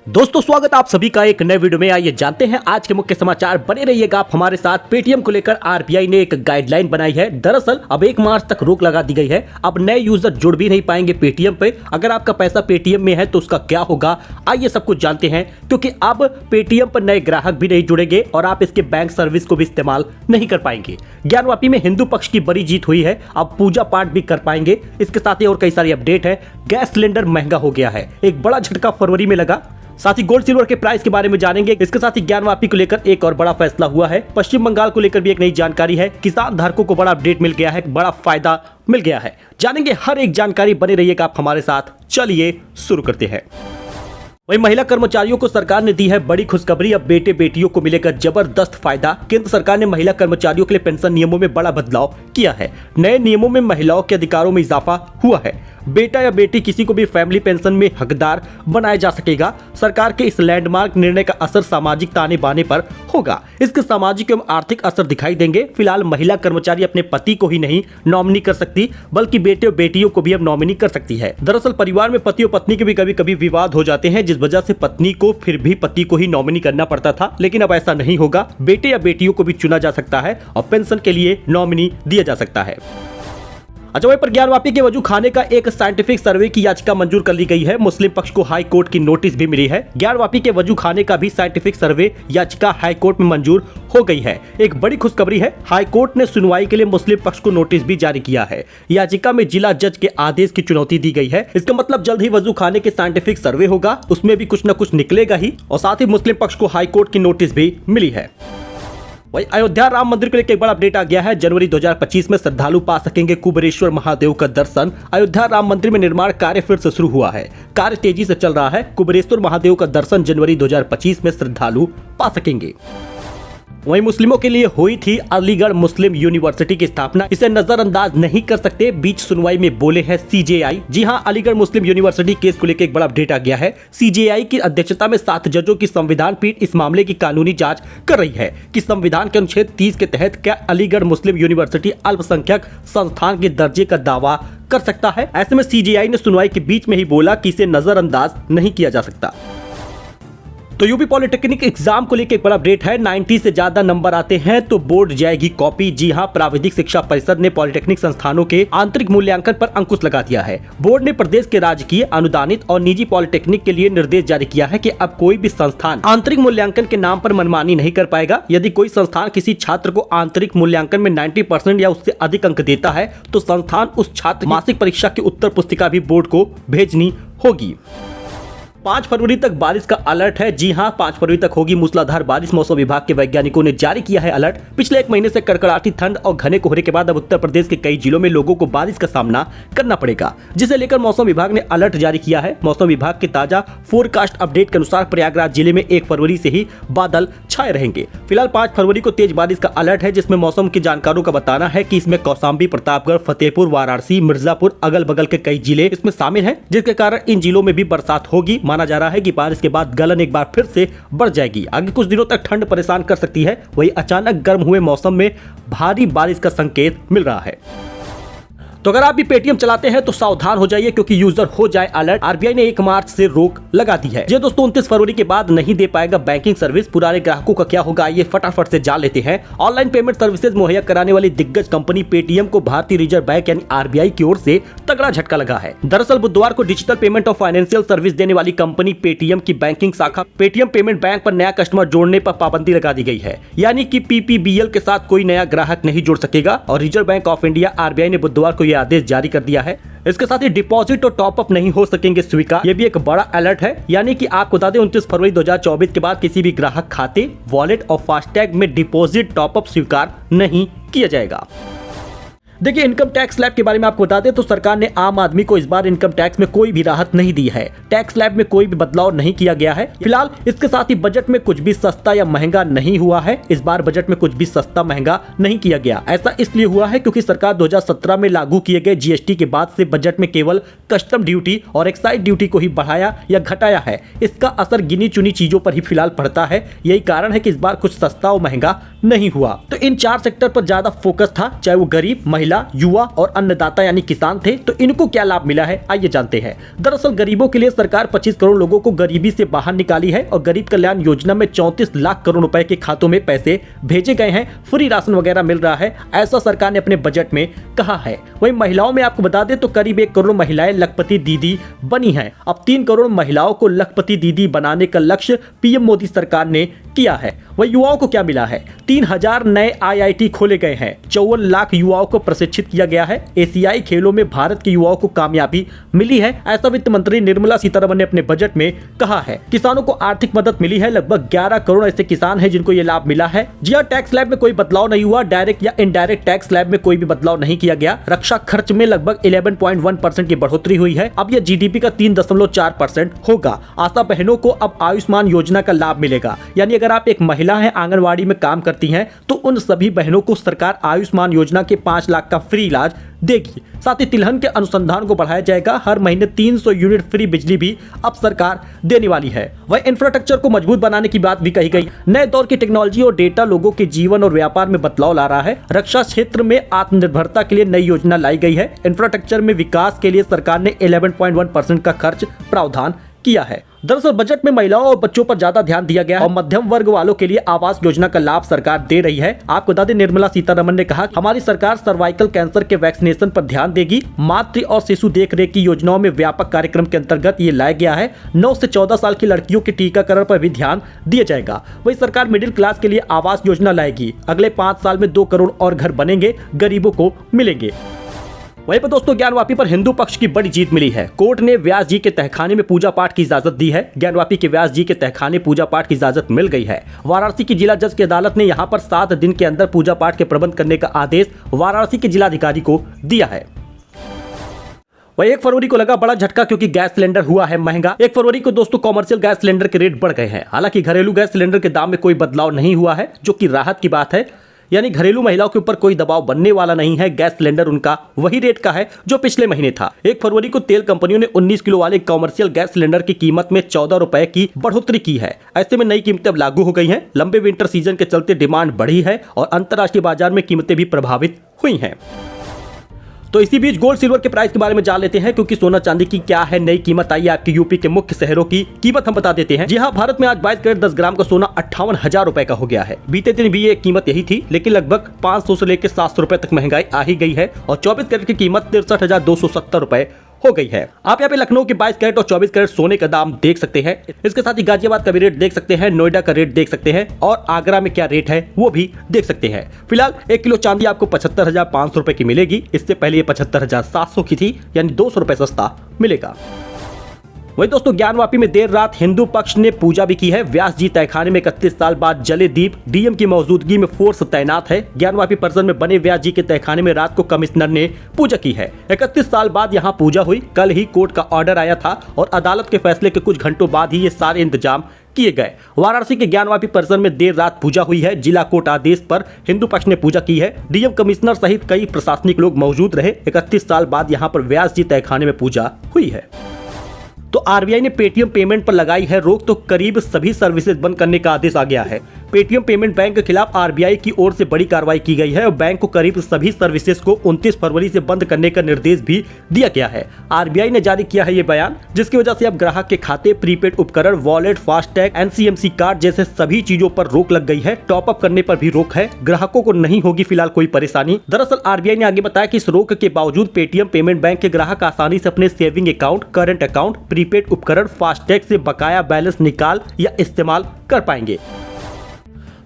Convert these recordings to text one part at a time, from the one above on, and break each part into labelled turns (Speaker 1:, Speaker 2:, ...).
Speaker 1: दोस्तों स्वागत आप सभी का एक नए वीडियो में। आइए जानते हैं आज के मुख्य समाचार। बने रहिएगा आप हमारे साथ। पेटीएम को लेकर आरबीआई ने एक गाइडलाइन बनाई है। दरअसल अब 1 मार्च तक रोक लगा दी गई है। अब नए यूजर जुड़ भी नहीं पाएंगे पेटीएम पे। अगर आपका पैसा पेटीएम में है तो उसका क्या होगा, आइए सब कुछ जानते हैं। क्योंकि अब पेटीएम पर नए ग्राहक भी नहीं जुड़ेंगे और आप इसके बैंक सर्विस को भी इस्तेमाल नहीं कर पाएंगे। ज्ञानवापी में हिंदू पक्ष की बड़ी जीत हुई है। अब पूजा पाठ भी कर पाएंगे। इसके साथ ही और कई सारी अपडेट है। गैस सिलेंडर महंगा हो गया है, एक बड़ा झटका फरवरी में लगा। साथ ही गोल्ड सिल्वर के प्राइस के बारे में जानेंगे। इसके साथ ही ज्ञानवापी को लेकर एक और बड़ा फैसला हुआ है। पश्चिम बंगाल को लेकर भी एक नई जानकारी है। किसान धारकों को बड़ा अपडेट मिल गया है, बड़ा फायदा मिल गया है। जानेंगे हर एक जानकारी। बने रहिएगा आप हमारे साथ। चलिए शुरू करते हैं। वहीं महिला कर्मचारियों को सरकार ने दी है बड़ी खुशखबरी। अब बेटे बेटियों को मिलेगा जबरदस्त फायदा। केंद्र सरकार ने महिला कर्मचारियों के लिए पेंशन नियमों में बड़ा बदलाव किया है। नए नियमों में महिलाओं के अधिकारों में इजाफा हुआ है। बेटा या बेटी किसी को भी फैमिली पेंशन में हकदार बनाया जा सकेगा। सरकार के इस लैंडमार्क निर्णय का असर सामाजिक ताने बाने पर होगा। इसके सामाजिक एवं आर्थिक असर दिखाई देंगे। फिलहाल महिला कर्मचारी अपने पति को ही नहीं नॉमिनी कर सकती, बल्कि बेटे और बेटियों को भी अब नॉमिनी कर सकती है। दरअसल परिवार में पति और पत्नी के भी कभी कभी विवाद हो जाते हैं, जिस वजह से पत्नी को फिर भी पति को ही नॉमिनी करना पड़ता था। लेकिन अब ऐसा नहीं होगा। बेटे या बेटियों को भी चुना जा सकता है और पेंशन के लिए नॉमिनी दिया जा सकता है। अच्छा, वहीं पर ज्ञानवापी के वजू खाने का एक साइंटिफिक सर्वे की याचिका मंजूर कर ली गई है। मुस्लिम पक्ष को हाई कोर्ट की नोटिस भी मिली है। ज्ञानवापी के वजू खाने का भी साइंटिफिक सर्वे याचिका हाई कोर्ट में मंजूर हो गई है। एक बड़ी खुशखबरी है। हाई कोर्ट ने सुनवाई के लिए मुस्लिम पक्ष को नोटिस भी जारी किया है। याचिका में जिला जज के आदेश की चुनौती दी गई है। इसका मतलब जल्द ही वजू खाने के साइंटिफिक सर्वे होगा, उसमें भी कुछ न कुछ निकलेगा ही। और साथ ही मुस्लिम पक्ष को हाई कोर्ट की नोटिस भी मिली है। वही अयोध्या राम मंदिर को लेकर एक बड़ा अपडेट आ गया है। जनवरी 2025 में श्रद्धालु पा सकेंगे कुबेरेश्वर महादेव का दर्शन। अयोध्या राम मंदिर में निर्माण कार्य फिर से शुरू हुआ है। कार्य तेजी से चल रहा है। कुबेरेश्वर महादेव का दर्शन जनवरी 2025 में श्रद्धालु पा सकेंगे। वहीं मुस्लिमों के लिए हुई थी अलीगढ़ मुस्लिम यूनिवर्सिटी की स्थापना। इसे नजरअंदाज नहीं कर सकते, बीच सुनवाई में बोले हैं सीजेआई। जी हां, अलीगढ़ मुस्लिम यूनिवर्सिटी केस को लेकर एक बड़ा अपडेट आ गया है। सीजेआई की अध्यक्षता में 7 जजों की संविधान पीठ इस मामले की कानूनी जांच कर रही है कि संविधान के अनुच्छेद 30 के तहत क्या अलीगढ़ मुस्लिम यूनिवर्सिटी अल्पसंख्यक संस्थान के दर्जे का दावा कर सकता है। ऐसे में सीजेआई ने सुनवाई के बीच में ही बोला कि इसे नजरअंदाज नहीं किया जा सकता। तो यूपी पॉलिटेक्निक एग्जाम को लेकर एक बड़ा अपडेट है। 90 से ज्यादा नंबर आते हैं तो बोर्ड जाएगी कॉपी। जी हां, प्राविधिक शिक्षा परिषद ने पॉलिटेक्निक संस्थानों के आंतरिक मूल्यांकन पर अंकुश लगा दिया है। बोर्ड ने प्रदेश के राजकीय, अनुदानित और निजी पॉलिटेक्निक के लिए निर्देश जारी किया है कि अब कोई भी संस्थान आंतरिक मूल्यांकन के नाम पर मनमानी नहीं कर पाएगा। यदि कोई संस्थान किसी छात्र को आंतरिक मूल्यांकन में 90% या उससे अधिक अंक देता है तो संस्थान उस छात्र मासिक परीक्षा की उत्तर पुस्तिका भी बोर्ड को भेजनी होगी। 5 फरवरी तक बारिश का अलर्ट है। जी हां, 5 फरवरी तक होगी मूसलाधार बारिश। मौसम विभाग के वैज्ञानिकों ने जारी किया है अलर्ट। पिछले 1 महीने से कड़कड़ाती ठंड और घने कोहरे के बाद अब उत्तर प्रदेश के कई जिलों में लोगों को बारिश का सामना करना पड़ेगा, जिसे लेकर मौसम विभाग ने अलर्ट जारी किया है। मौसम विभाग के ताजा फोरकास्ट अपडेट के अनुसार प्रयागराज जिले में 1 फरवरी से ही बादल छाए रहेंगे। फिलहाल 5 फरवरी को तेज बारिश का अलर्ट है, जिसमें मौसम के जानकारों का बताना है कि इसमें कौशाम्बी, प्रतापगढ़, फतेहपुर, वाराणसी, मिर्जापुर, अगल बगल के कई जिले इसमें शामिल हैं, जिसके कारण इन जिलों में भी बरसात होगी। माना जा रहा है कि बारिश के बाद गलन एक बार फिर से बढ़ जाएगी। आगे कुछ दिनों तक ठंड परेशान कर सकती है। वही अचानक गर्म हुए मौसम में भारी बारिश का संकेत मिल रहा है। तो अगर आप भी पेटीएम चलाते हैं तो सावधान हो जाइए, क्योंकि यूजर हो जाए अलर्ट। आरबीआई ने 1 मार्च से रोक लगा दी है। ये दोस्तों 29 फरवरी के बाद नहीं दे पाएगा बैंकिंग सर्विस। पुराने ग्राहकों का क्या होगा, ये फटाफट से जान लेते हैं। ऑनलाइन पेमेंट सर्विसेज मुहैया कराने वाली दिग्गज कंपनी पेटीएम को भारतीय रिजर्व बैंक यानी आरबीआई की ओर से तगड़ा झटका लगा है। दरअसल बुधवार को डिजिटल पेमेंट और फाइनेंशियल सर्विस देने वाली कंपनी पेटीएम की बैंकिंग शाखा पेटीएम पेमेंट बैंक पर नया कस्टमर जोड़ने पर पाबंदी लगा दी गई है। यानी कि पीपीबीएल के साथ कोई नया ग्राहक नहीं जुड़ सकेगा। और reserve bank of India RBI ने बुधवार को यह आदेश जारी कर दिया है। इसके साथ ही डिपॉजिट और टॉपअप नहीं हो सकेंगे स्वीकार। यह भी एक बड़ा अलर्ट है। यानी कि आपको बता दें 29 फरवरी 2024 के बाद किसी भी ग्राहक खाते, वॉलेट और फास्टैग में डिपॉजिट, टॉपअप स्वीकार नहीं किया जाएगा। देखिए, इनकम टैक्स स्लैब के बारे में आपको बता दें तो सरकार ने आम आदमी को इस बार इनकम टैक्स में कोई भी राहत नहीं दी है। टैक्स स्लैब में कोई भी बदलाव नहीं किया गया है। फिलहाल इसके साथ ही बजट में कुछ भी सस्ता या महंगा नहीं हुआ है। इस बार बजट में कुछ भी सस्ता महंगा नहीं किया गया। ऐसा इसलिए हुआ है क्योंकि सरकार 2017 में लागू किए गए जीएसटी के बाद से बजट में केवल कस्टम ड्यूटी और एक्साइज ड्यूटी को ही बढ़ाया या घटाया है। इसका असर गिनी चुनी चीजों पर ही फिलहाल पड़ता है। यही कारण है कि इस बार कुछ सस्ता और महंगा नहीं हुआ। तो इन 4 सेक्टर पर ज्यादा फोकस था, चाहे वो गरीब, महिला महिला, युवा और अन्नदाता यानी किसान थे, तो इनको क्या लाभ मिला है आइए जानते हैं। दरअसल गरीबों के लिए सरकार 25 करोड़ लोगों को गरीबी से बाहर निकाली है और गरीब कल्याण योजना में 34 लाख करोड़ रुपए के खातों में पैसे भेजे गए हैं। फ्री राशन वगैरह मिल रहा है, ऐसा सरकार ने अपने बजट में कहा है। वहीं महिलाओं में आपको बता दें तो करीब 1 करोड़ महिलाएं लखपति दीदी बनी हैं। अब 3 करोड़ महिलाओं को लखपति दीदी बनाने का लक्ष्य पीएम मोदी सरकार ने किया है। वही युवाओं को क्या मिला है? 3000 नए IIT खोले गए हैं, 54 लाख युवाओं को प्रशिक्षित किया गया है। एशियाई खेलों में भारत के युवाओं को कामयाबी मिली है, ऐसा वित्त मंत्री निर्मला सीतारमण ने अपने बजट में कहा है। किसानों को आर्थिक मदद मिली है, लगभग 11 करोड़ ऐसे किसान हैं जिनको ये लाभ मिला है। जी हां, टैक्स स्लैब में कोई बदलाव नहीं हुआ, डायरेक्ट या इनडायरेक्ट टैक्स स्लैब में कोई भी बदलाव नहीं किया गया। रक्षा खर्च में लगभग 11.1% की बढ़ोतरी हुई है, अब यह GDP का 3.4% होगा। आशा बहनों को अब आयुष्मान योजना का लाभ मिलेगा, यानी अगर आप एक महिला हैं, आंगनवाड़ी में काम करती हैं, तो उन सभी बहनों को सरकार आयुष्मान योजना के 5 लाख का फ्री इलाज देगी। साथ ही तिलहन के अनुसंधान को बढ़ाया जाएगा। हर महीने 300 यूनिट फ्री बिजली भी अब सरकार देने वाली है। वह इंफ्रास्ट्रक्चर को मजबूत बनाने की बात भी कही गई। नए दौर की टेक्नोलॉजी और डेटा लोगों के जीवन और व्यापार में बदलाव ला रहा है। रक्षा क्षेत्र में आत्मनिर्भरता के लिए नई योजना लाई गई है। इंफ्रास्ट्रक्चर में विकास के लिए सरकार ने 11.1% का खर्च प्रावधान किया है। दरअसल बजट में महिलाओं और बच्चों पर ज्यादा ध्यान दिया गया और मध्यम वर्ग वालों के लिए आवास योजना का लाभ सरकार दे रही है। आपको बता दें, निर्मला सीतारमण ने कहा, हमारी सरकार सर्वाइकल कैंसर के वैक्सीनेशन पर ध्यान देगी। मातृ और शिशु देखरेख की योजनाओं में व्यापक कार्यक्रम के अंतर्गत ये लाया गया है। 9 से 14 साल की लड़कियों के टीकाकरण पर भी ध्यान दिया जाएगा। वही सरकार मिडिल क्लास के लिए आवास योजना लाएगी। अगले 5 साल में 2 करोड़ और घर बनेंगे, गरीबों को मिलेंगे। वहीं पर दोस्तों ज्ञानवापी पर हिंदू पक्ष की बड़ी जीत मिली है। कोर्ट ने व्यास जी के तहखाने में पूजा पाठ की इजाजत दी है। ज्ञानवापी के व्यास जी के तहखाने पूजा पाठ की इजाजत मिल गई है। वाराणसी की जिला जज की अदालत ने यहां पर 7 दिन के अंदर पूजा पाठ के प्रबंध करने का आदेश वाराणसी के जिलाधिकारी को दिया है। वही 1 फरवरी को लगा बड़ा झटका, क्योंकि गैस सिलेंडर हुआ है महंगा। 1 फरवरी को दोस्तों कॉमर्शियल गैस सिलेंडर के रेट बढ़ गए हैं। हालांकि घरेलू गैस सिलेंडर के दाम में कोई बदलाव नहीं हुआ है, जो कि राहत की बात है। यानी घरेलू महिलाओं के ऊपर कोई दबाव बनने वाला नहीं है। गैस सिलेंडर उनका वही रेट का है जो पिछले महीने था। 1 फरवरी को तेल कंपनियों ने 19 किलो वाले कॉमर्शियल गैस सिलेंडर की कीमत में 14 रुपए की बढ़ोतरी की है। ऐसे में नई कीमतें अब लागू हो गई हैं। लंबे विंटर सीजन के चलते डिमांड बढ़ी है और अंतर्राष्ट्रीय बाजार में कीमतें भी प्रभावित हुई हैं। तो इसी बीच गोल्ड सिल्वर के प्राइस के बारे में जान लेते हैं, क्योंकि सोना चांदी की क्या है नई कीमत आई। आपके यूपी के मुख्य शहरों की कीमत हम बता देते हैं। जी हां, भारत में आज 22 कैरेट 10 ग्राम का सोना 58,000 रुपए का हो गया है। बीते दिन भी ये कीमत यही थी, लेकिन लगभग 500 से लेकर 700 रुपए तक महंगाई आ ही गई है और 24 कैरेट की कीमत 63,270 रुपए हो गई है। आप यहाँ पे लखनऊ के 22 कैरेट और 24 कैरेट सोने का दाम देख सकते हैं। इसके साथ ही गाजियाबाद का भी रेट देख सकते हैं, नोएडा का रेट देख सकते हैं और आगरा में क्या रेट है वो भी देख सकते हैं। फिलहाल 1 किलो चांदी आपको 75,500 रुपए की मिलेगी। इससे पहले ये 75,700 की थी, यानी 200 रुपए सस्ता मिलेगा। वही दोस्तों ज्ञानवापी में देर रात हिंदू पक्ष ने पूजा भी की है। व्यास जी तहखाने में 31 साल बाद जले दीप, डीएम की मौजूदगी में फोर्स तैनात है। ज्ञानवापी परिसर में बने व्यास जी के तहखाने में रात को कमिश्नर ने पूजा की है। 31 साल बाद यहाँ पूजा हुई। कल ही कोर्ट का ऑर्डर आया था और अदालत के फैसले के कुछ घंटों बाद ही ये सारे इंतजाम किए गए। वाराणसी के ज्ञानवापी परिसर में देर रात पूजा हुई है। जिला कोर्ट आदेश पर हिंदू पक्ष ने पूजा की है। डीएम कमिश्नर सहित कई प्रशासनिक लोग मौजूद रहे। 31 साल बाद यहाँ पर व्यास जी तहखाने में पूजा हुई है। तो आरबीआई ने पेटीएम पेमेंट पर लगाई है रोक, तो करीब सभी सर्विसेज बंद करने का आदेश आ गया है। पेटीएम पेमेंट बैंक के खिलाफ आरबीआई की ओर से बड़ी कार्रवाई की गई है और बैंक को करीब सभी सर्विसेज को 29 फरवरी से बंद करने का निर्देश भी दिया गया है। आरबीआई ने जारी किया है ये बयान, जिसकी वजह से अब ग्राहक के खाते, प्रीपेड उपकरण, वॉलेट, फास्टैग, एनसीएमसी कार्ड जैसे सभी चीजों पर रोक लग गई है। टॉप अप करने पर भी रोक है। ग्राहकों को नहीं होगी फिलहाल कोई परेशानी। दरअसल आरबीआई ने आगे बताया कि इस रोक के बावजूद पेटीएम पेमेंट बैंक के ग्राहक आसानी से अपने saving account, current account, prepaid उपकरण, फास्टैग से बकाया बैलेंस निकाल या इस्तेमाल कर पाएंगे।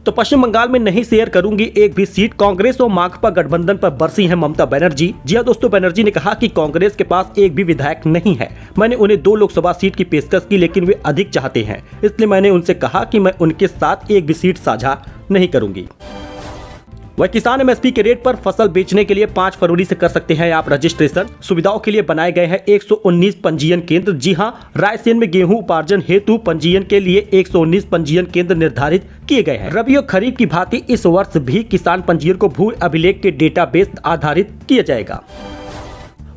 Speaker 1: तो पश्चिम बंगाल में नहीं शेयर करूंगी एक भी सीट, कांग्रेस और माकपा गठबंधन पर बरसी हैं ममता बनर्जी। जी हां दोस्तों, बनर्जी ने कहा कि कांग्रेस के पास एक भी विधायक नहीं है। मैंने उन्हें 2 लोकसभा सीट की पेशकश की, लेकिन वे अधिक चाहते हैं, इसलिए मैंने उनसे कहा कि मैं उनके साथ एक भी सीट साझा नहीं करूंगी। वह किसान एमएसपी के रेट पर फसल बेचने के लिए 5 फरवरी से कर सकते हैं आप रजिस्ट्रेशन। सुविधाओं के लिए बनाए गए हैं 119 पंजीयन केंद्र। जी हां, रायसेन में गेहूं उपार्जन हेतु पंजीयन के लिए 119 पंजीयन केंद्र निर्धारित किए गए हैं। रबी और खरीफ की भांति इस वर्ष भी किसान पंजीयन को भू अभिलेख के डेटाबेस आधारित किया जाएगा।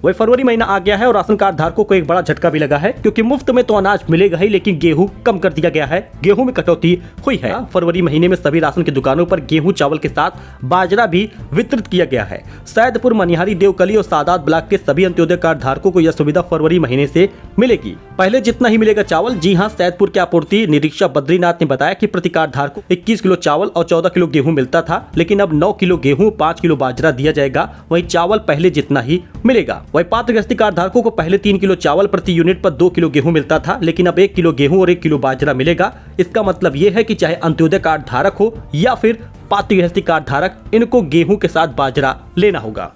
Speaker 1: वही फरवरी महीना आ गया है और राशन कार्ड धारकों को एक बड़ा झटका भी लगा है, क्योंकि मुफ्त में तो अनाज मिलेगा ही, लेकिन गेहूं कम कर दिया गया है, गेहूं में कटौती हुई है। फरवरी महीने में सभी राशन की दुकानों पर गेहूं चावल के साथ बाजरा भी वितरित किया गया है। सैदपुर, मनिहारी, देवकली और सादात ब्लॉक के सभी अंत्योदय कार्ड धारकों को यह सुविधा फरवरी महीने से मिलेगी। पहले जितना ही मिलेगा चावल। जी हां, सैदपुर के आपूर्ति निरीक्षक बद्रीनाथ ने बताया कि प्रति कार्ड धारक को 21 किलो चावल और 14 किलो गेहूं मिलता था, लेकिन अब 9 किलो गेहूं, 5 किलो बाजरा दिया जाएगा। वहीं चावल पहले जितना ही मिलेगा। वहीं पात्र गृहस्थी कार्ड धारकों को पहले 3 किलो चावल प्रति यूनिट पर 2 किलो गेहूं मिलता था, लेकिन अब 1 किलो गेहूं और 1 किलो बाजरा मिलेगा। इसका मतलब ये है कि चाहे अंत्योदय कार्ड धारक हो या फिर पात्र गृहस्थी कार्ड धारक, इनको गेहूं के साथ बाजरा लेना होगा।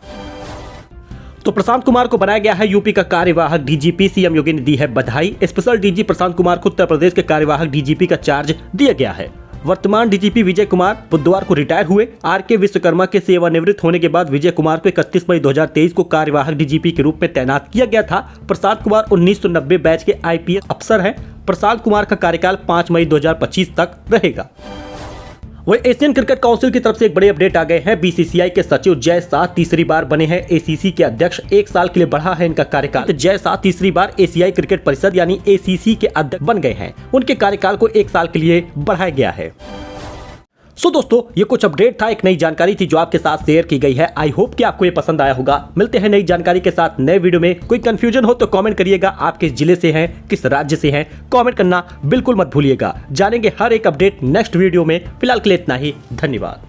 Speaker 1: तो प्रशांत कुमार को बनाया गया है यूपी का कार्यवाहक डीजीपी। सीएम योगी ने दी है बधाई। स्पेशल डीजी प्रशांत कुमार को उत्तर प्रदेश के कार्यवाहक डीजीपी का चार्ज दिया गया है। वर्तमान डीजीपी विजय कुमार बुधवार को रिटायर हुए। आरके विश्वकर्मा के सेवानिवृत्त होने के बाद विजय कुमार को 31 मई 2023 को कार्यवाहक डीजीपी के रूप में तैनात किया गया था। प्रशांत कुमार 1990 बैच के आईपीएस अफसर हैं। प्रशांत कुमार का कार्यकाल 5 मई 2025 तक रहेगा। वही एशियन क्रिकेट काउंसिल की तरफ से एक बड़े अपडेट आ गए हैं। बीसीसीआई के सचिव जय शाह तीसरी बार बने हैं एसीसी के अध्यक्ष। 1 साल के लिए बढ़ा है इनका कार्यकाल। जय शाह तीसरी बार एशियाई क्रिकेट परिषद यानी एसीसी के अध्यक्ष बन गए हैं। उनके कार्यकाल को 1 साल के लिए बढ़ाया गया है। सो दोस्तों, ये कुछ अपडेट था, एक नई जानकारी थी जो आपके साथ शेयर की गई है। आई होप कि आपको ये पसंद आया होगा। मिलते हैं नई जानकारी के साथ नए वीडियो में। कोई कंफ्यूजन हो तो कमेंट करिएगा। आप किस जिले से हैं, किस राज्य से हैं, कमेंट करना बिल्कुल मत भूलिएगा। जानेंगे हर एक अपडेट नेक्स्ट वीडियो में। फिलहाल के लिए इतना ही। धन्यवाद।